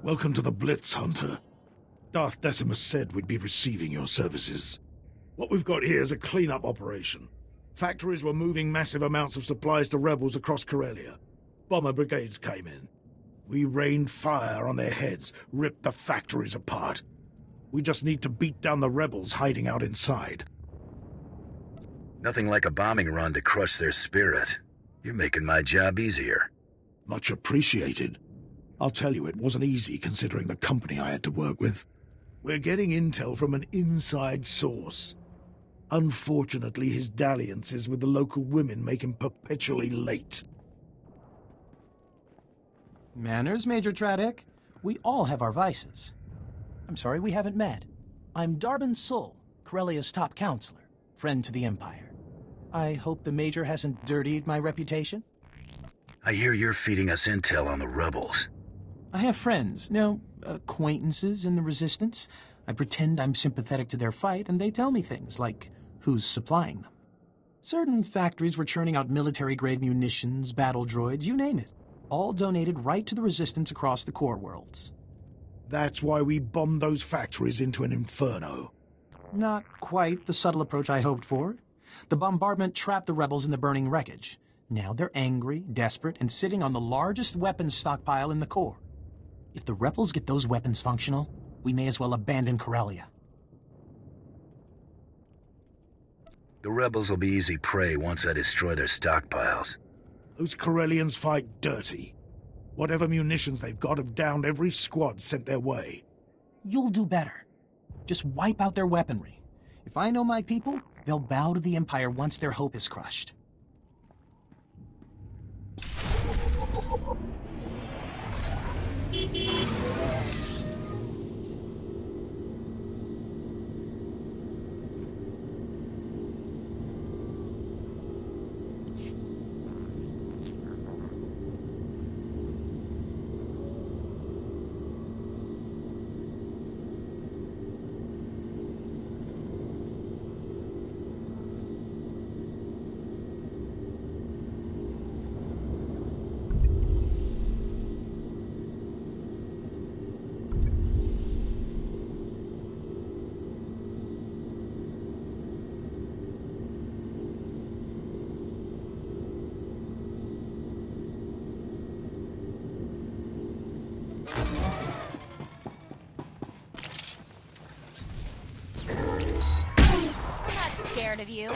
Welcome to the Blitz, Hunter. Darth Decimus said we'd be receiving your services. What we've got here is a clean-up operation. Factories were moving massive amounts of supplies to rebels across Corellia. Bomber brigades came in. We rained fire on their heads, ripped the factories apart. We just need to beat down the rebels hiding out inside. Nothing like a bombing run to crush their spirit. You're making my job easier. Much appreciated. I'll tell you, it wasn't easy considering the company I had to work with. We're getting intel from an inside source. Unfortunately, his dalliances with the local women make him perpetually late. Manners, Major Tradick. We all have our vices. I'm sorry we haven't met. I'm Darbin Sul, Corellia's top counselor, friend to the Empire. I hope the Major hasn't dirtied my reputation? I hear you're feeding us intel on the rebels. I have friends, acquaintances in the Resistance. I pretend I'm sympathetic to their fight, and they tell me things like who's supplying them. Certain factories were churning out military-grade munitions, battle droids, you name it. All donated right to the Resistance across the core worlds. That's why we bombed those factories into an inferno. Not quite the subtle approach I hoped for. The bombardment trapped the rebels in the burning wreckage. Now they're angry, desperate, and sitting on the largest weapons stockpile in the core. If the rebels get those weapons functional, we may as well abandon Corellia. The rebels will be easy prey once I destroy their stockpiles. Those Corellians fight dirty. Whatever munitions they've got have downed every squad sent their way. You'll do better. Just wipe out their weaponry. If I know my people, they'll bow to the Empire once their hope is crushed. Scared of you.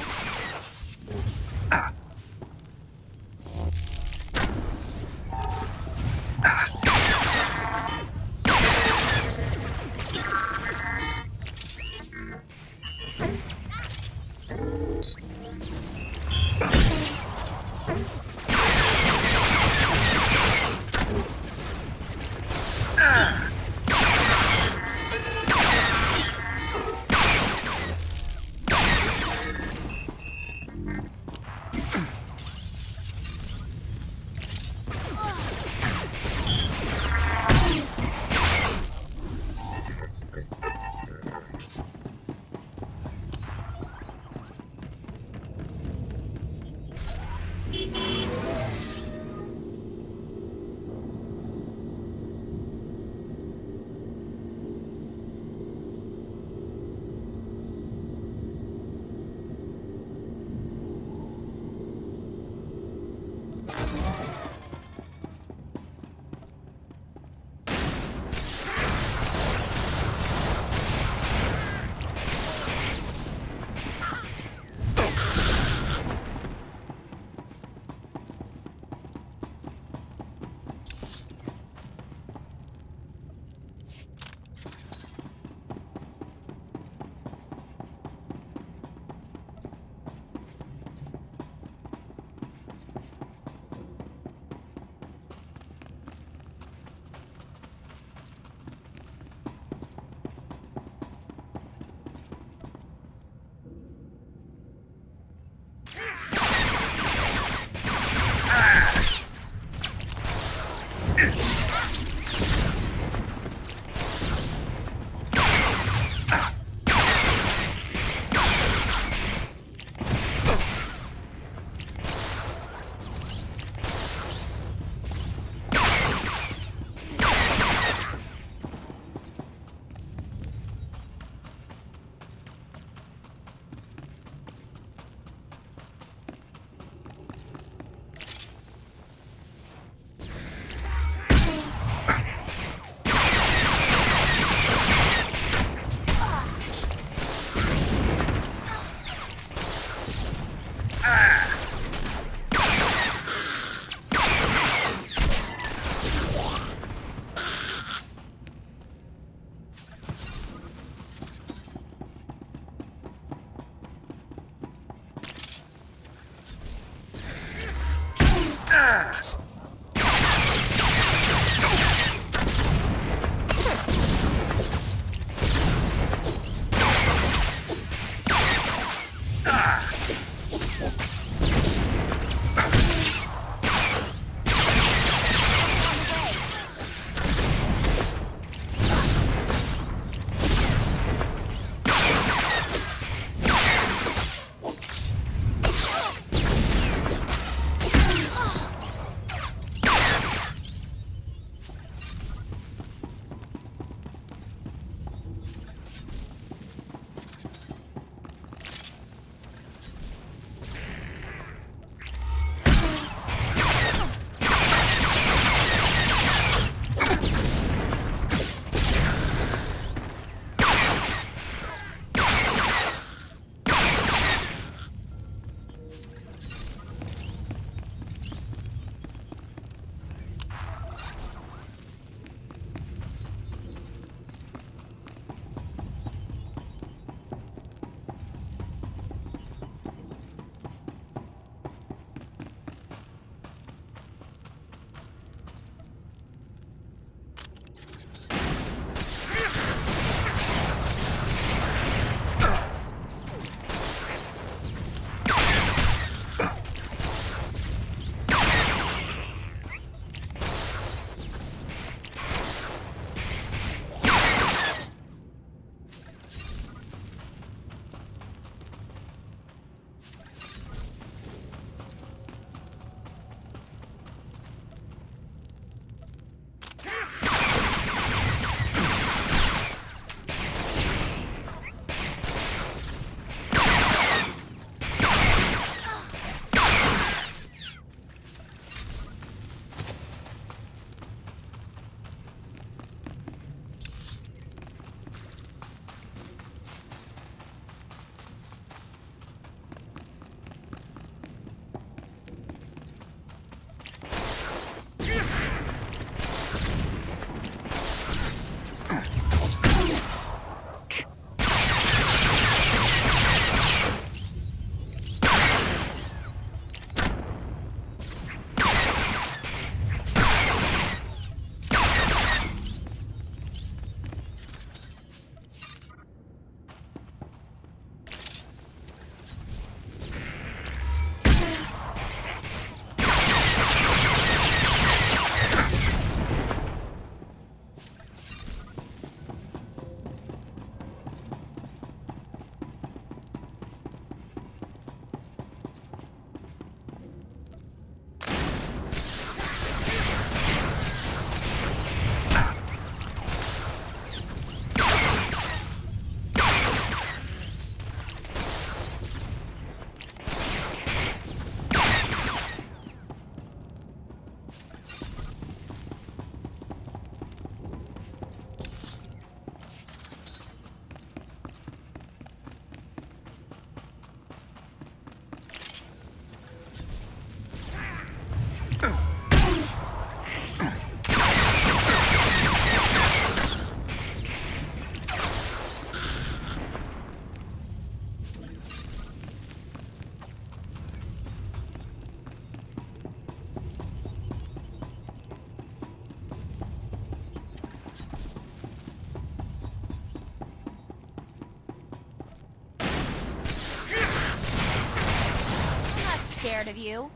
Scared of you.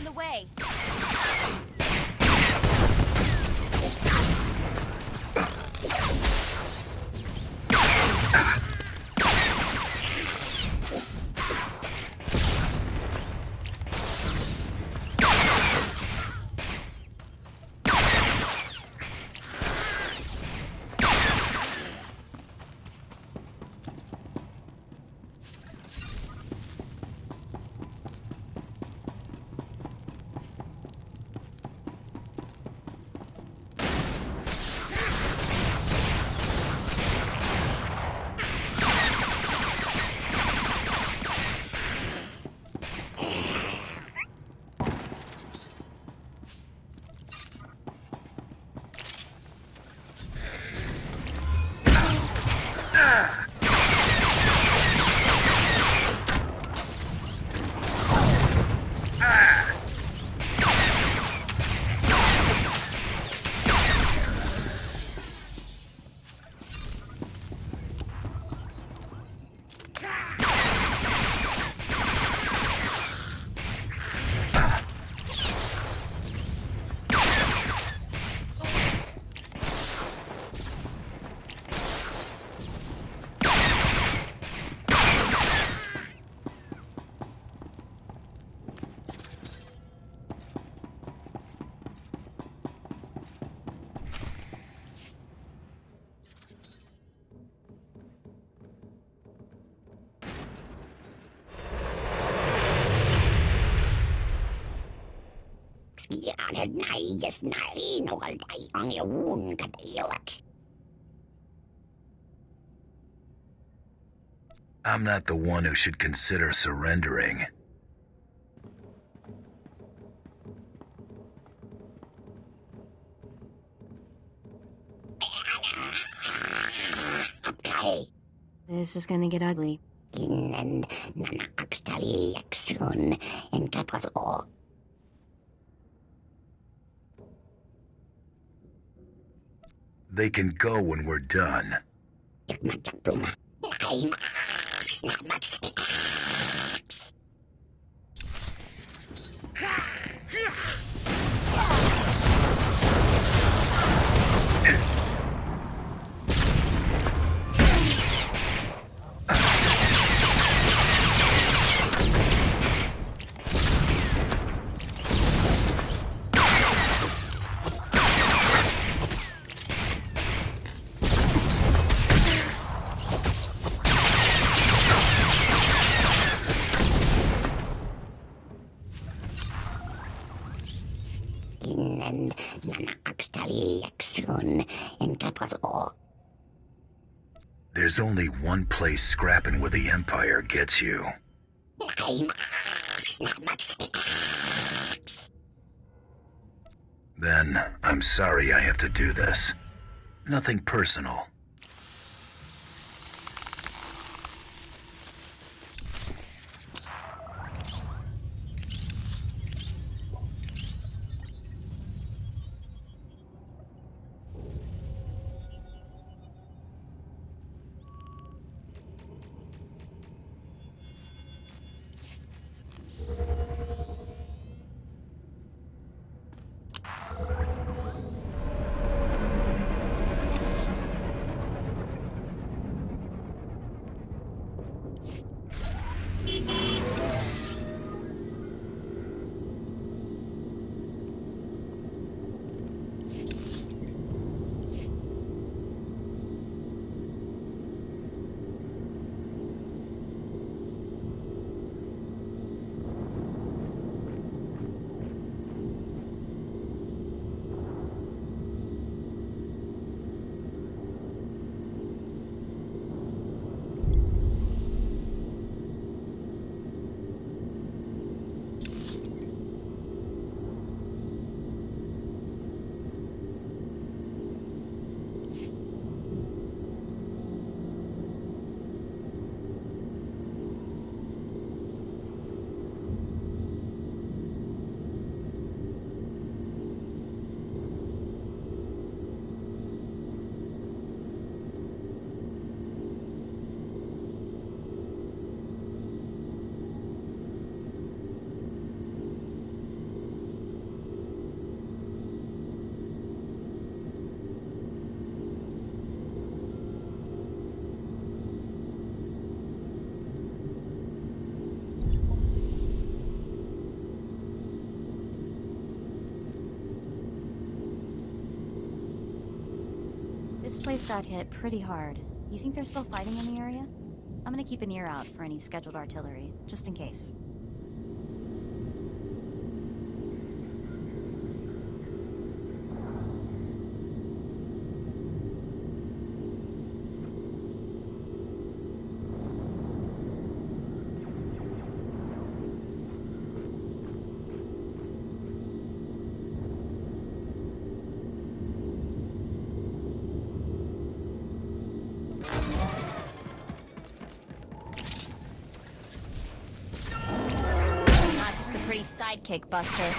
on the way. I'm not the one who should consider surrendering. This is gonna get ugly. They can go when we're done. There's only one place scrapping with the Empire gets you. Then, I'm sorry I have to do this. Nothing personal. This place got hit pretty hard. You think they're still fighting in the area? I'm gonna keep an ear out for any scheduled artillery, just in case. Not just the pretty sidekick, Buster.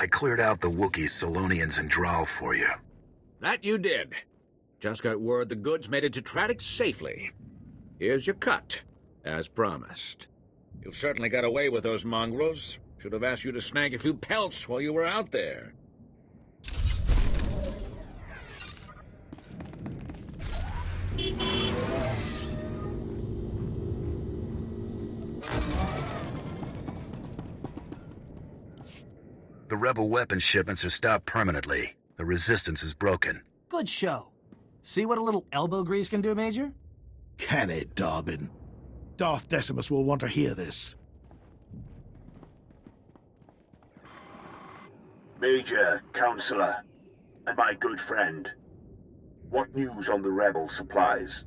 I cleared out the Wookiees, Solonians, and Drow for you. That you did. Just got word the goods made it to Tradix safely. Here's your cut, as promised. You certainly got away with those mongrels. Should have asked you to snag a few pelts while you were out there. The rebel weapon shipments are stopped permanently. The resistance is broken. Good show. See what a little elbow grease can do, Major? Can it, Darbin? Darth Decimus will want to hear this. Major, Counselor, and my good friend. What news on the rebel supplies?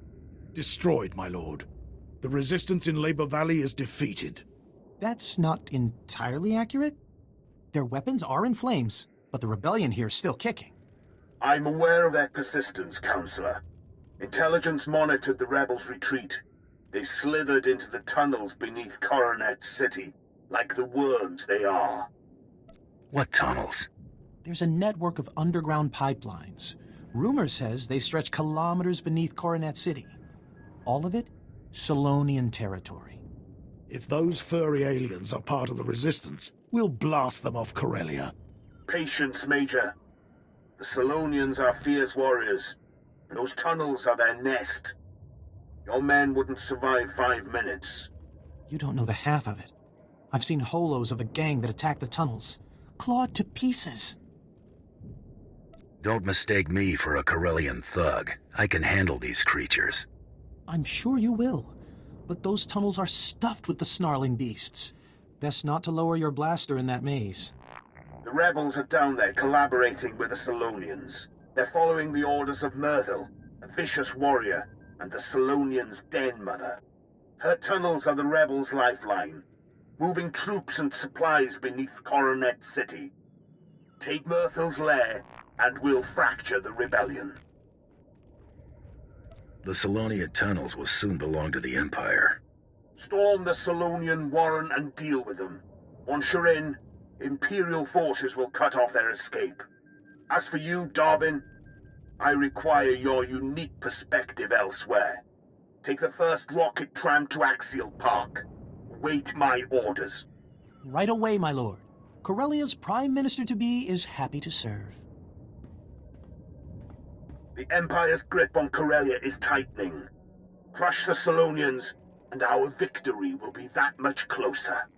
Destroyed, my lord. The resistance in Labor Valley is defeated. That's not entirely accurate. Their weapons are in flames, but the rebellion here is still kicking. I'm aware of their persistence, Counselor. Intelligence monitored the rebels' retreat. They slithered into the tunnels beneath Coronet City, like the worms they are. What tunnels? There's a network of underground pipelines. Rumor says they stretch kilometers beneath Coronet City. All of it, Solonian territory. If those furry aliens are part of the resistance, we'll blast them off Corellia. Patience, Major. The Solonians are fierce warriors, and those tunnels are their nest. Your men wouldn't survive 5 minutes. You don't know the half of it. I've seen holos of a gang that attacked the tunnels, clawed to pieces. Don't mistake me for a Corellian thug. I can handle these creatures. I'm sure you will, but those tunnels are stuffed with the snarling beasts. Best not to lower your blaster in that maze. The rebels are down there collaborating with the Solonians. They're following the orders of Myrtle, a vicious warrior, and the Solonians' den mother. Her tunnels are the rebels' lifeline, moving troops and supplies beneath Coronet City. Take Myrtle's lair, and we'll fracture the rebellion. The Solonian tunnels will soon belong to the Empire. Storm the Solonian warren and deal with them. Once you're in, Imperial forces will cut off their escape. As for you, Darbin, I require your unique perspective elsewhere. Take the first rocket tram to Axial Park. Wait my orders. Right away, my lord. Corellia's Prime Minister-to-be is happy to serve. The Empire's grip on Corellia is tightening. Crush the Solonians, and our victory will be that much closer.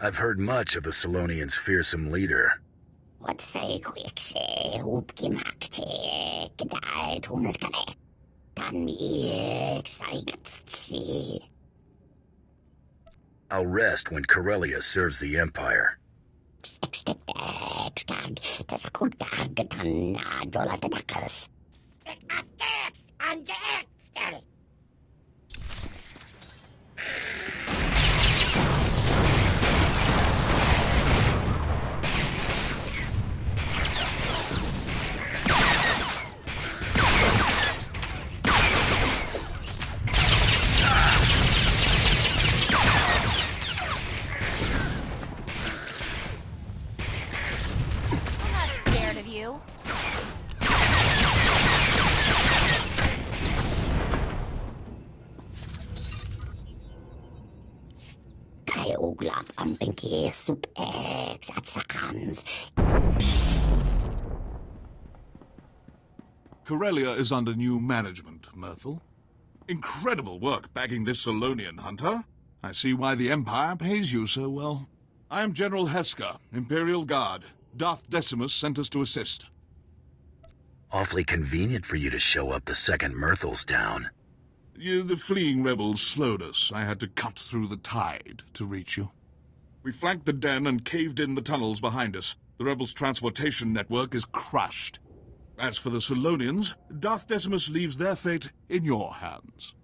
I've heard much of the Solonians' fearsome leader. I'll rest when Corellia serves the Empire. I'm not scared of you. Corellia is under new management, Myrtle. Incredible work bagging this Solonian hunter. I see why the Empire pays you so well. I am General Heska, Imperial Guard. Darth Decimus sent us to assist. Awfully convenient for you to show up the second Myrtle's down. The fleeing rebels slowed us. I had to cut through the tide to reach you. We flanked the den and caved in the tunnels behind us. The rebels' transportation network is crushed. As for the Solonians, Darth Decimus leaves their fate in your hands.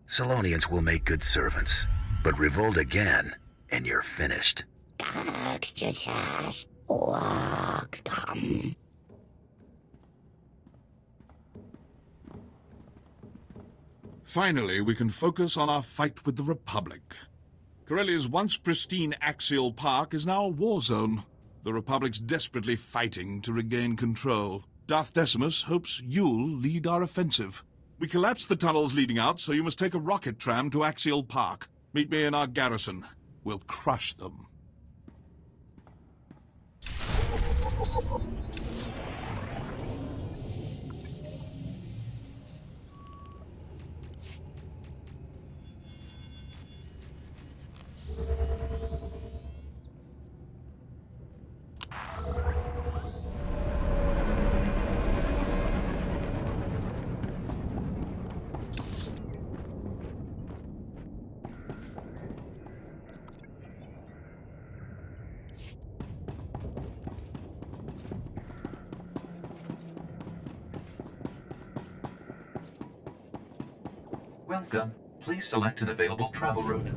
Solonians will make good servants, but revolt again, and you're finished. Finally, we can focus on our fight with the Republic. Corellia's once pristine axial park is now a war zone. The Republic's desperately fighting to regain control. Darth Decimus hopes you'll lead our offensive. We collapsed the tunnels leading out, so you must take a rocket tram to Axial Park. Meet me in our garrison. We'll crush them. Welcome. Please select an available travel route.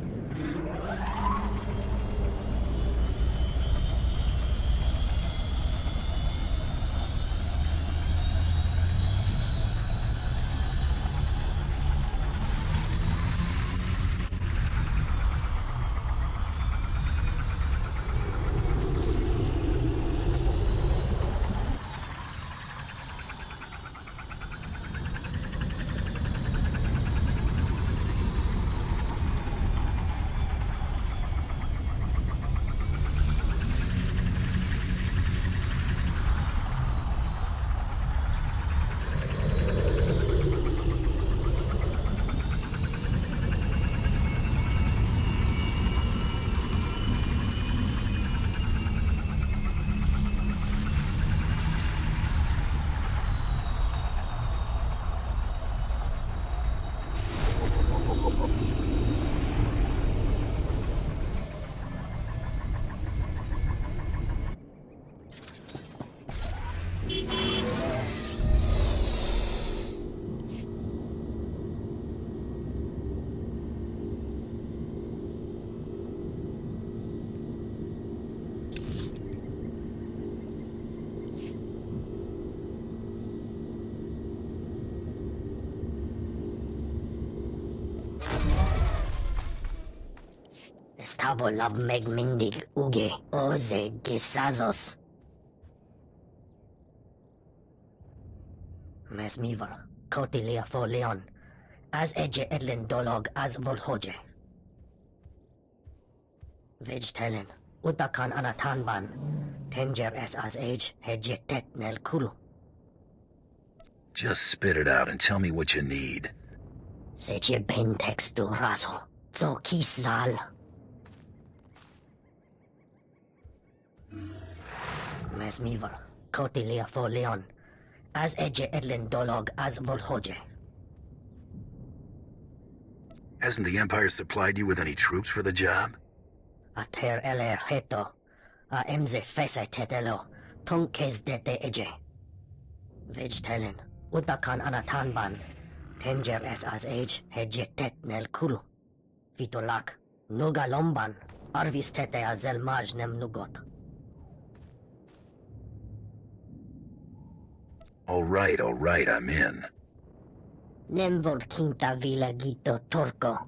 Stavo lav megmindig uge oze gisazos. Mesmiver, kotilia fo leon, as eje edlin dolog as volhoje. Vejtelen, utakan anatanban, tenger es as age hejetet nel kulu. Just spit it out and tell me what you need. Seche ben textu raso, zo kisal. Mesmiver, kotilia fo leon, as eje edlin dolog as volhoje. Hasn't the Empire supplied you with any troops for the job? Ater eler heto, a emze fese tetelo, tonkes dete eje. Vejtelen, utakan anatanban, tenger es as age hejetet nel kulu. Vitolak, nuga lomban, arvis tete azel maj nem nugot. All right, I'm in. Nemvol quinta vila gito torco.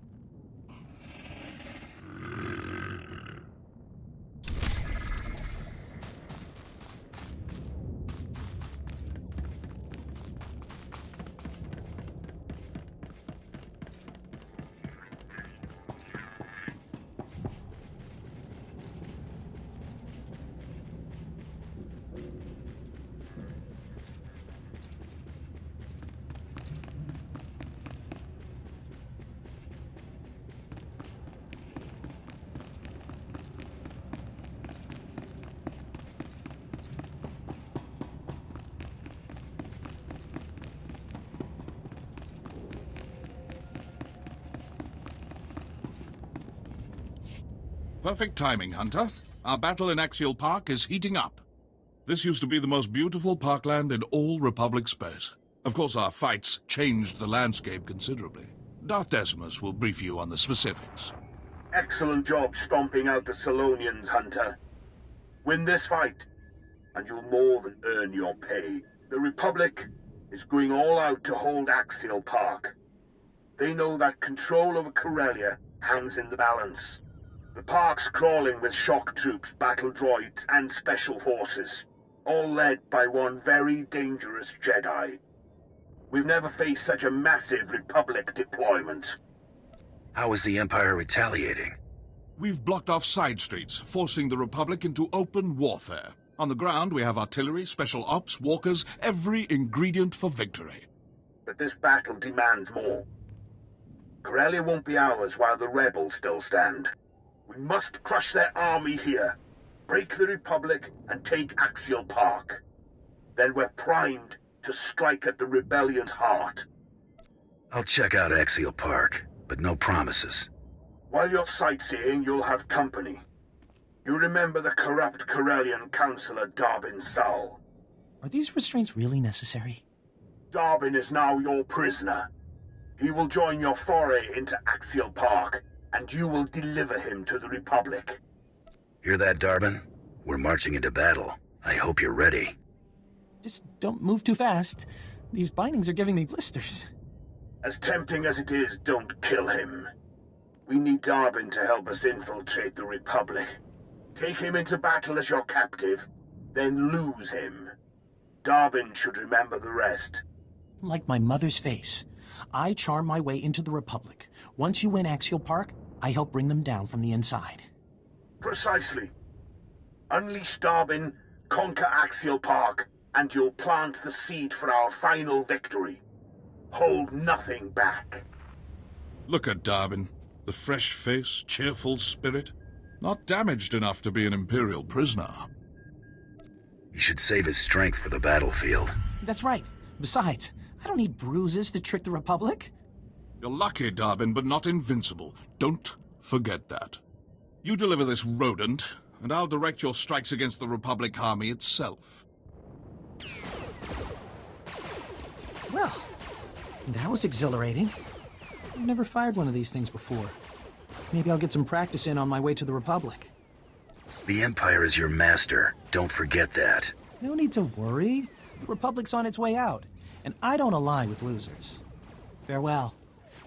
Perfect timing, Hunter. Our battle in Axial Park is heating up. This used to be the most beautiful parkland in all Republic space. Of course, our fights changed the landscape considerably. Darth Decimus will brief you on the specifics. Excellent job stomping out the Salonians, Hunter. Win this fight, and you'll more than earn your pay. The Republic is going all out to hold Axial Park. They know that control over Corellia hangs in the balance. The park's crawling with shock troops, battle droids, and special forces, all led by one very dangerous Jedi. We've never faced such a massive Republic deployment. How is the Empire retaliating? We've blocked off side streets, forcing the Republic into open warfare. On the ground, we have artillery, special ops, walkers, every ingredient for victory. But this battle demands more. Corellia won't be ours while the rebels still stand. We must crush their army here, break the Republic, and take Axial Park. Then we're primed to strike at the rebellion's heart. I'll check out Axial Park, but no promises. While you're sightseeing, you'll have company. You remember the corrupt Corellian councillor Darbin Saul. Are these restraints really necessary? Darbin is now your prisoner. He will join your foray into Axial Park, and you will deliver him to the Republic. Hear that, Darbin? We're marching into battle. I hope you're ready. Just don't move too fast. These bindings are giving me blisters. As tempting as it is, don't kill him. We need Darbin to help us infiltrate the Republic. Take him into battle as your captive, then lose him. Darbin should remember the rest. Like my mother's face. I charm my way into the Republic. Once you win Axial Park, I help bring them down from the inside. Precisely. Unleash Darbin, conquer Axial Park, and you'll plant the seed for our final victory. Hold nothing back. Look at Darbin. The fresh face, cheerful spirit. Not damaged enough to be an Imperial prisoner. He should save his strength for the battlefield. That's right. Besides, I don't need bruises to trick the Republic. You're lucky, Darbin, but not invincible. Don't forget that. You deliver this rodent, and I'll direct your strikes against the Republic army itself. Well, that was exhilarating. I've never fired one of these things before. Maybe I'll get some practice in on my way to the Republic. The Empire is your master. Don't forget that. No need to worry. The Republic's on its way out, and I don't ally with losers. Farewell.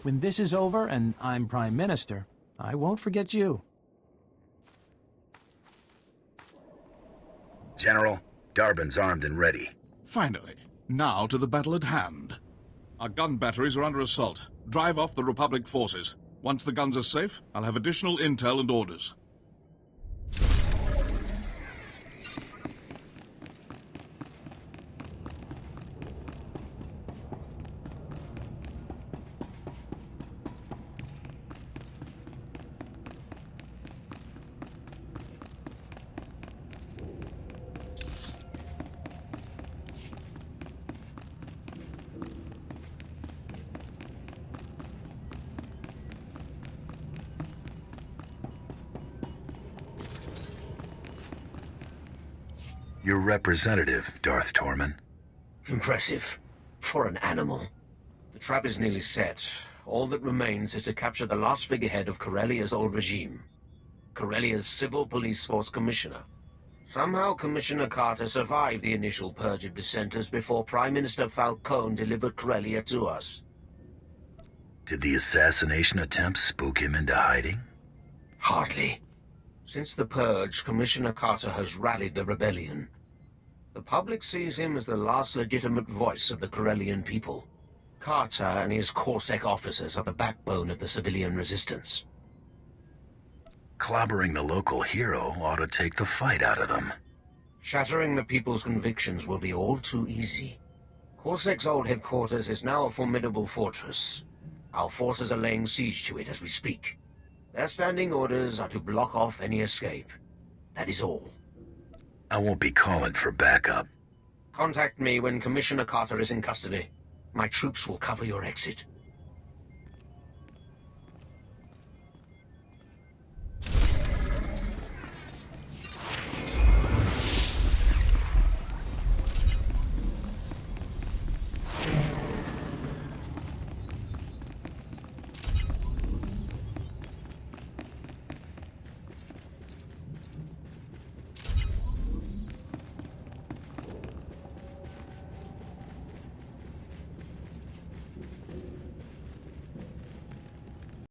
When this is over and I'm Prime Minister, I won't forget you. General, Darbin's armed and ready. Finally. Now to the battle at hand. Our gun batteries are under assault. Drive off the Republic forces. Once the guns are safe, I'll have additional intel and orders. Your representative, Darth Tormund. Impressive. For an animal. The trap is nearly set. All that remains is to capture the last figurehead of Corellia's old regime. Corellia's Civil Police Force Commissioner. Somehow Commissioner Carter survived the initial purge of dissenters before Prime Minister Falcone delivered Corellia to us. Did the assassination attempt spook him into hiding? Hardly. Since the purge, Commissioner Carter has rallied the rebellion. The public sees him as the last legitimate voice of the Corellian people. Carter and his Corsair officers are the backbone of the civilian resistance. Clobbering the local hero ought to take the fight out of them. Shattering the people's convictions will be all too easy. Corsair's old headquarters is now a formidable fortress. Our forces are laying siege to it as we speak. Their standing orders are to block off any escape. That is all. I won't be calling for backup. Contact me when Commissioner Carter is in custody. My troops will cover your exit.